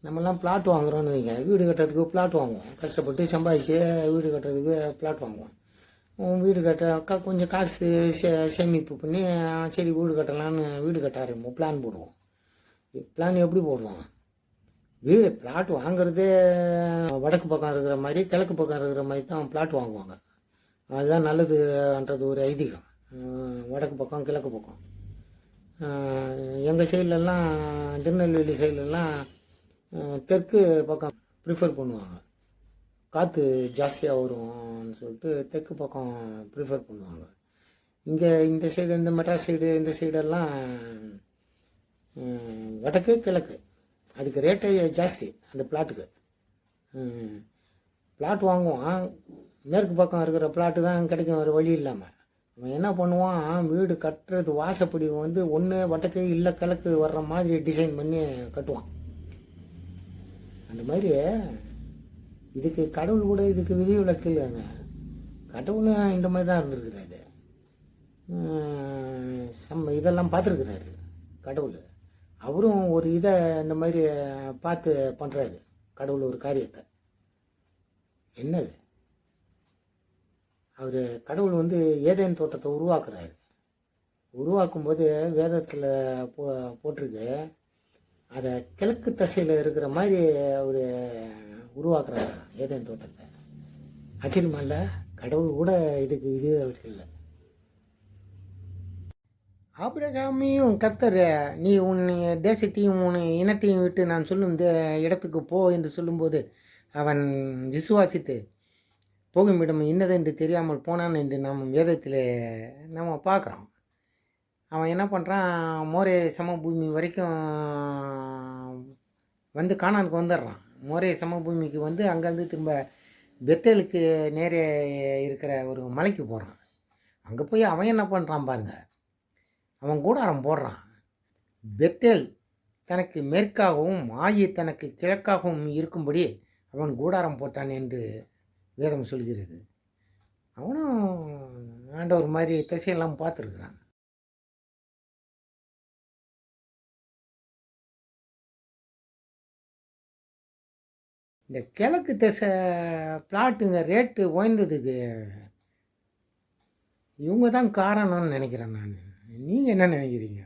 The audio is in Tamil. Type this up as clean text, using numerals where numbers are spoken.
நம்மலாம் பிளாட் வாங்குறோன்னு வைங்க, வீடு கட்டுறதுக்கு பிளாட் வாங்குவோம். கஷ்டப்பட்டு சம்பாதிச்சு வீடு கட்டுறதுக்கு பிளாட் வாங்குவோம். வீடு கட்ட கொஞ்சம் காசு சேமிப்பு பண்ணி சரி வீடு கட்டலான்னு வீடு கட்ட ஆரம்பிப்போம். பிளான் போடுவோம். பிளான் எப்படி போடுவோம்? வீடு பிளாட் வாங்குறதே வடக்கு பக்கம் இருக்கிற மாதிரி கிழக்கு பக்கம் இருக்கிற மாதிரி தான் பிளாட் வாங்குவாங்க. அதுதான் நல்லதுன்றது ஒரு ஐதீகம். வடக்கு பக்கம் கிழக்கு பக்கம். எங்கள் சைட்லலாம் திருநெல்வேலி சைட்லலாம் தெற்கு பக்கம் ப்ரிஃபர் பண்ணுவாங்க. காற்று ஜாஸ்தியாக வரும்னு சொல்லிட்டு தெற்கு பக்கம் ப்ரிஃபர் பண்ணுவாங்க. இங்கே இந்த சைடு இந்த மெட்ராஸ் சைடு இந்த சைடெல்லாம் வடக்கு கிழக்கு. அதுக்கு ரேட்டே ஜாஸ்தி அந்த பிளாட்டுக்கு. பிளாட் வாங்குவான், மேற்கு பக்கம் இருக்கிற பிளாட்டு தான் கிடைக்கும், வேறு வழி இல்லாமல். அவன் என்ன பண்ணுவான், வீடு கட்டுறது வாசப்படி வந்து ஒன்று வடக்கு இல்லை கிழக்கு வர்ற மாதிரி டிசைன் பண்ணி கட்டுவான். அந்த மாதிரி இதுக்கு கடவுள் கூட இதுக்கு விதி விலக்கு இல்லைங்க. கடவுளும் இந்த மாதிரி தான் இருந்திருக்கிறாரு. இதெல்லாம் பார்த்துருக்குறாரு கடவுள். அவரும் ஒரு இதை இந்த மாதிரி பார்த்து பண்ணுறாரு கடவுள் ஒரு காரியத்தை. என்னது அவர் கடவுள் வந்து ஏதேன் தோட்டத்தை உருவாக்குறாரு. உருவாக்கும்போது வேதத்தில் போட்டிருக்கு, அதை கிழக்கு திசையில் இருக்கிற மாதிரி அவர் உருவாக்குறாரு ஏதேன் தோட்டத்தை. ஆச்சரியமா இல்லை? கடவுள் கூட இதுக்கு இது அவருக்கு இல்லை. ஆபிரகாமையும் கர்த்தர், நீ உன் தேசத்தையும் உன் இனத்தையும் விட்டு நான் சொல்லும் இடத்துக்கு போ என்று சொல்லும்போது அவன் விசுவாசித்து போகும் இடம் இன்னதென்று தெரியாமல் போனான் என்று நாம் வேதத்தில் நம்ம பார்க்குறோம். அவன் என்ன பண்ணுறான், மோரே சமபூமி வரைக்கும் வந்து கானானுக்கு வந்துடுறான். மோரே சமபூமிக்கு வந்து அங்கேருந்து திரும்ப பெத்தேலுக்கு நேரே இருக்கிற ஒரு மலைக்கு போகிறான். அங்கே போய் அவன் என்ன பண்ணுறான் பாருங்க, அவன் கூடாரம் போடுறான். பெத்தேல் தனக்கு மேற்காகவும் ஆயி தனக்கு கிழக்காகவும் இருக்கும்படி அவன் கூடாரம் போட்டான் என்று வேதம் சொல்கிறது. அவனும் ஆண்டவர் மாதிரி திசையெல்லாம் பார்த்துருக்குறான். இந்த கிழக்கு திசை பிளாட்டுங்க ரேட்டு உயர்ந்ததுக்கு இவங்க தான் காரணம்னு நினைக்கிறேன் நான். நீங்கள் என்ன நினைக்கிறீங்க?